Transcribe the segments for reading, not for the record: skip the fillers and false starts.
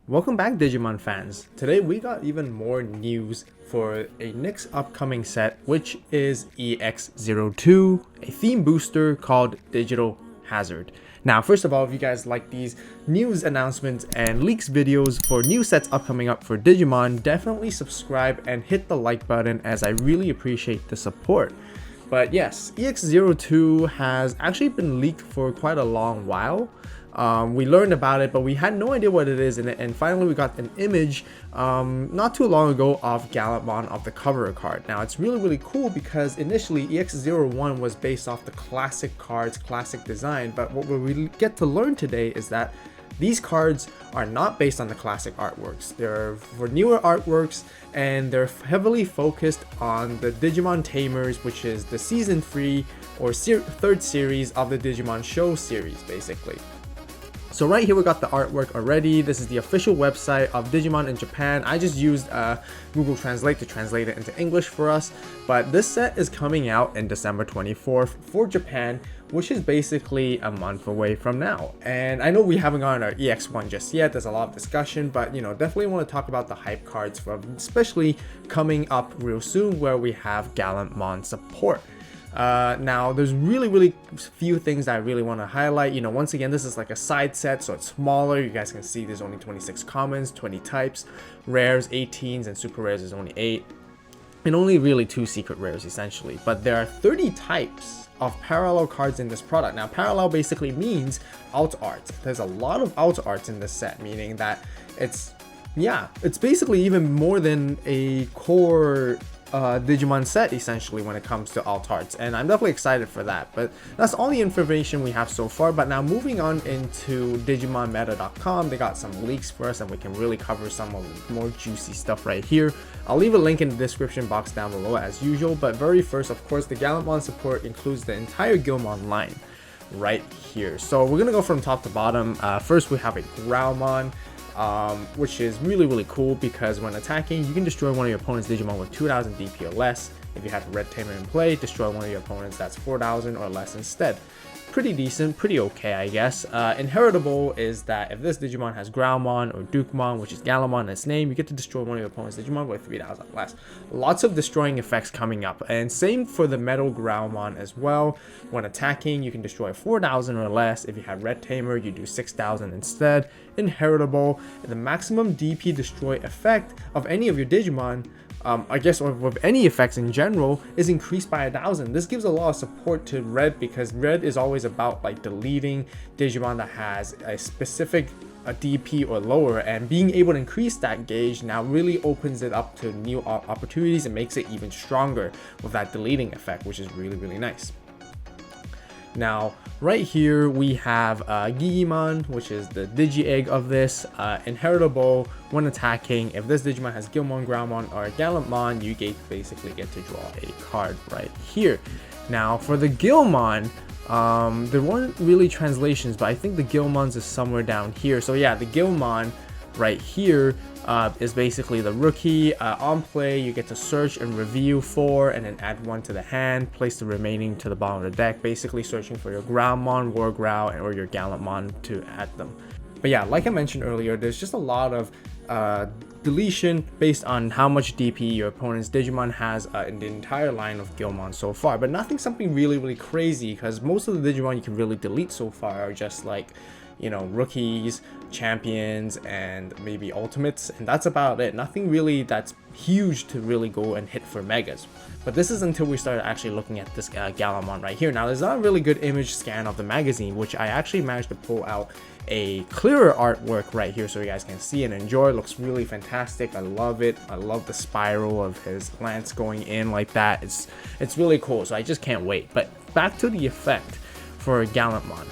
Welcome back, Digimon fans. Today we got even more news for a next upcoming set, which is EX-02, a theme booster called Digital Hazard. Now, first of all, if you guys like these news announcements and leaks videos for new sets upcoming up for Digimon, definitely subscribe and hit the like button, as I really appreciate the support. But yes, EX-02 has actually been leaked for quite a long while. We learned about it, but we had no idea what it is, and finally we got an image not too long ago of Gallantmon of the cover card. Now it's really cool because initially EX-01 was based off the classic cards, classic design, but what we get to learn today is that these cards are not based on the classic artworks. They're for newer artworks, and they're heavily focused on the Digimon Tamers, which is the season 3 or third series of the Digimon show series, basically. So right here we got the artwork already. This is the official website of Digimon in Japan. I just used Google Translate to translate it into English for us. But this set is coming out in December 24th for Japan, which is basically a month away from now. And I know we haven't gotten our EX1 just yet. There's a lot of discussion, but definitely want to talk about the hype cards, from especially coming up real soon, where we have Gallantmon support. Now there's really few things that I really want to highlight. Once again, this is like a side set, so it's smaller. You guys can see there's only 26 commons, 20 types, rares 18s, and super rares is only 8, and only really 2 secret rares essentially. But there are 30 types of parallel cards in this product. Now parallel basically means alt art. There's a lot of alt arts in this set, meaning that it's basically even more than a core Digimon set essentially when it comes to alt arts, and I'm definitely excited for that. But that's all the information we have so far. But now moving on into DigimonMeta.com, they got some leaks for us, and we can really cover some of the more juicy stuff right here. I'll leave a link in the description box down below as usual. But very first, of course, the Gallantmon support includes the entire Guilmon line right here. So we're gonna go from top to bottom. First we have a Growlmon, which is really cool because when attacking, you can destroy one of your opponent's Digimon with 2000 DP or less. If you have a Red Tamer in play, destroy one of your opponents that's 4000 or less instead. Pretty decent, pretty okay, I guess. Inheritable is that if this Digimon has Growlmon or Dukemon, which is Gallantmon in its name, you get to destroy one of your opponent's Digimon with 3000 or less. Lots of destroying effects coming up, and same for the Metal Growlmon as well. When attacking, you can destroy 4000 or less. If you have Red Tamer, you do 6000 instead. Inheritable, and the maximum DP destroy effect of any of your Digimon, I guess, or with any effects in general, is increased by 1000. This gives a lot of support to Red, because Red is always about like deleting Digimon that has a specific DP or lower, and being able to increase that gauge now really opens it up to new opportunities and makes it even stronger with that deleting effect, which is really nice. Now, right here we have Digimon, which is the Digi-Egg of this. Inheritable, when attacking, if this Digimon has Guilmon, Growlmon, or Gallantmon, you basically get to draw a card right here. Now, for the Guilmon, there weren't really translations, but I think the Guilmons is somewhere down here. So yeah, the Guilmon right here is basically the rookie. On play, you get to search and review 4 and then add 1 to the hand, place the remaining to the bottom of the deck, basically searching for your Growlmon, Wargrowl, or your Gallantmon to add them. But yeah, like I mentioned earlier, there's just a lot of deletion based on how much DP your opponent's Digimon has in the entire line of Guilmon so far, but nothing something really crazy, because most of the Digimon you can really delete so far are just like rookies, champions, and maybe ultimates, and that's about it. Nothing really that's huge to really go and hit for megas. But this is until we start actually looking at this Gallantmon right here. Now, there's not a really good image scan of the magazine, which I actually managed to pull out a clearer artwork right here so you guys can see and enjoy. It looks really fantastic. I love it. I love the spiral of his lance going in like that. It's really cool, so I just can't wait. But back to the effect for Gallantmon.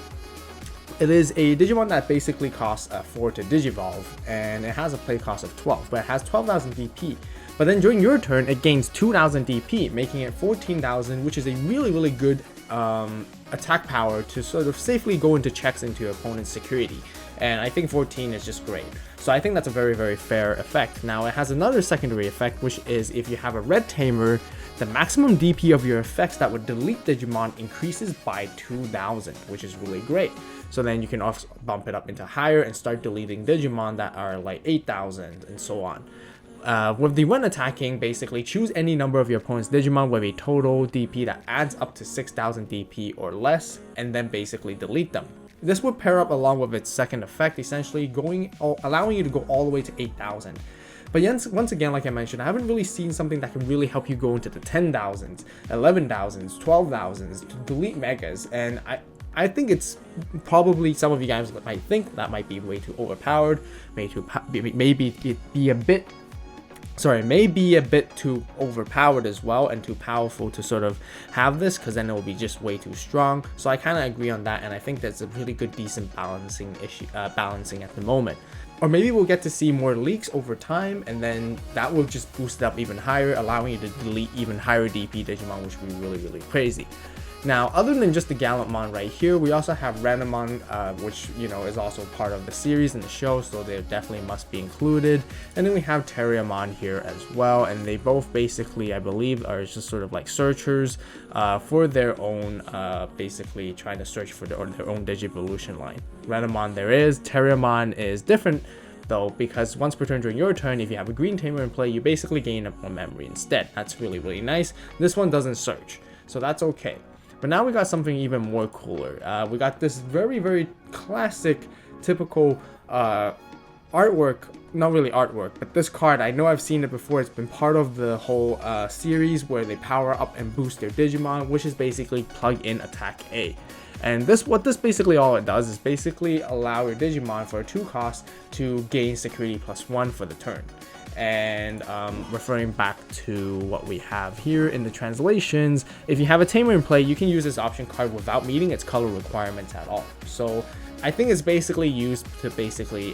It is a Digimon that basically costs 4 to Digivolve, and it has a play cost of 12, but it has 12,000 DP. But then during your turn, it gains 2,000 DP, making it 14,000, which is a really good attack power to sort of safely go into checks into your opponent's security. And I think 14 is just great. So I think that's a very fair effect. Now, it has another secondary effect, which is if you have a Red Tamer the maximum DP of your effects that would delete Digimon increases by 2000, which is really great. So then you can also bump it up into higher and start deleting Digimon that are like 8000 and so on. With the when attacking, basically choose any number of your opponent's Digimon with a total DP that adds up to 6000 DP or less, and then basically delete them. This would pair up along with its second effect, essentially allowing you to go all the way to 8000. But once again, like I mentioned, I haven't really seen something that can really help you go into the 10,000s, 11,000s, 12,000s to delete megas, and I think it's probably some of you guys might think that might be way too overpowered, maybe be a bit too overpowered as well, and too powerful to sort of have this, because then it will be just way too strong. So I kind of agree on that, and I think that's a really good, decent balancing at the moment. Or maybe we'll get to see more leaks over time, and then that will just boost it up even higher, allowing you to delete even higher DP Digimon, which would be really, really crazy. Now, other than just the Gallantmon right here, we also have Randomon, which, you know, is also part of the series and the show, so they definitely must be included. And then we have Terriermon here as well, and they both basically, I believe, are just sort of like searchers for their own, basically trying to search for their own Digivolution line. Randomon there is. Terriermon is different, though, because once per turn during your turn, if you have a green tamer in play, you basically gain up on memory instead. That's really, really nice. This one doesn't search, so that's okay. But now we got something even more cooler. We got this very, very classic, typical artwork. Not really artwork, but this card, I know I've seen it before. It's been part of the whole series where they power up and boost their Digimon, which is basically plug in attack A. And what this basically all it does is basically allow your Digimon for a 2 cost to gain security +1 for the turn. And referring back to what we have here in the translations, if you have a tamer in play, you can use this option card without meeting its color requirements at all. So I think it's basically used to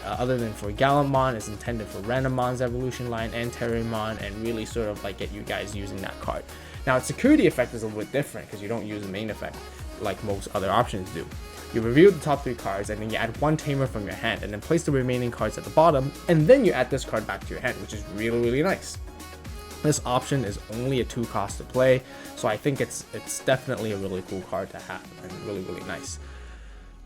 other than for Gallantmon, it's intended for Randomon's evolution line and Terriermon, and really sort of like get you guys using that card. Now its security effect is a little bit different because you don't use the main effect like most other options do. You reveal the top 3 cards, and then you add 1 tamer from your hand, and then place the remaining cards at the bottom, and then you add this card back to your hand, which is really, really nice. This option is only a 2 cost to play, so I think it's definitely a really cool card to have, and really, really nice.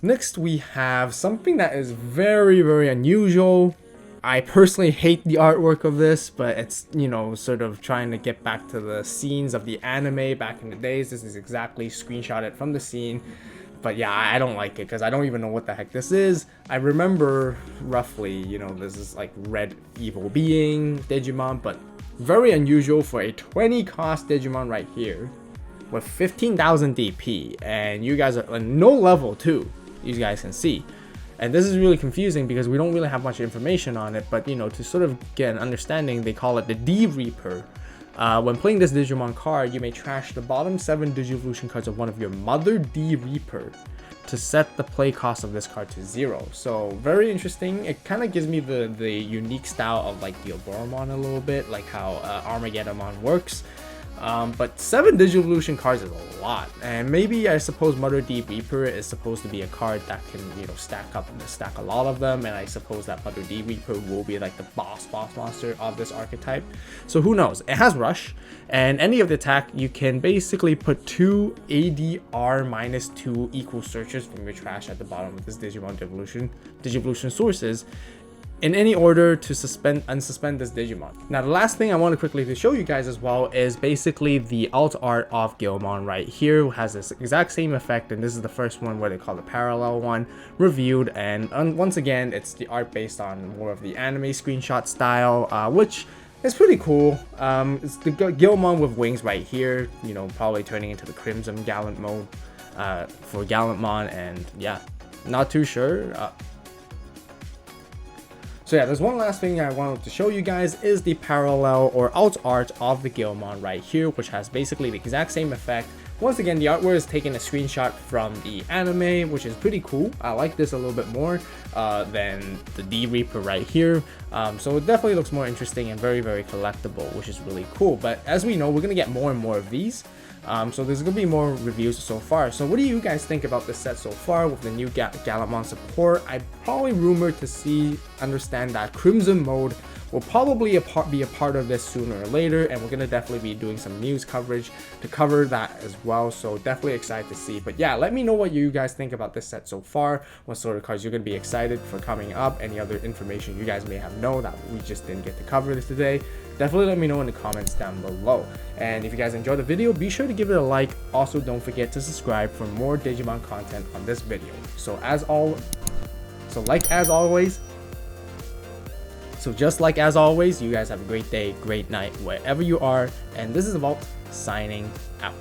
Next, we have something that is very, very unusual. I personally hate the artwork of this, but it's, you know, sort of trying to get back to the scenes of the anime back in the days. This is exactly screenshotted from the scene. But yeah, I don't like it because I don't even know what the heck this is. I remember roughly, you know, this is like red evil being Digimon, but very unusual for a 20 cost Digimon right here with 15,000 DP, and you guys are on no level too, you guys can see. And this is really confusing because we don't really have much information on it, but you know, to sort of get an understanding, they call it the D Reaper. When playing this Digimon card, you may trash the bottom 7 Digivolution cards of one of your Mother D Reaper to set the play cost of this card to 0. So very interesting. It kind of gives me the unique style of like the Dielboromon a little bit, like how Armageddonmon works. But 7 Digivolution cards is a lot, and maybe I suppose Mother D Reaper is supposed to be a card that can, you know, stack up and stack a lot of them, and I suppose that Mother D Reaper will be like the boss monster of this archetype. So who knows? It has Rush, and any of the attack you can basically put 2 ADR -2 equal searches from your trash at the bottom of this Digimon Digivolution sources in any order to unsuspend this Digimon. Now the last thing I want to quickly show you guys as well is basically the alt art of Gallantmon right here, who has this exact same effect, and this is the first one where they call the parallel one reviewed, and once again it's the art based on more of the anime screenshot style, which is pretty cool. It's the Gallantmon with wings right here, you know, probably turning into the Crimson Gallant mode for Gallantmon, and yeah, not too sure. So yeah, there's one last thing I wanted to show you guys is the parallel or alt art of the Gallantmon right here, which has basically the exact same effect. Once again, the artwork is taking a screenshot from the anime, which is pretty cool. I like this a little bit more than the D Reaper right here. So it definitely looks more interesting and very, very collectible, which is really cool. But as we know, we're going to get more and more of these. So there's going to be more reviews so far. So what do you guys think about this set so far with the new Gallantmon support? I probably rumored to understand that Crimson mode will probably be a part of this sooner or later, and we're gonna definitely be doing some news coverage to cover that as well. So definitely excited to see. But yeah, let me know what you guys think about this set so far. What sort of cards you're gonna be excited for coming up? Any other information you guys may have known that we just didn't get to cover this today? Definitely let me know in the comments down below. And if you guys enjoyed the video, be sure to give it a like. Also, don't forget to subscribe for more Digimon content on this video. So just like as always, you guys have a great day, great night, wherever you are. And this is AVAULT signing out.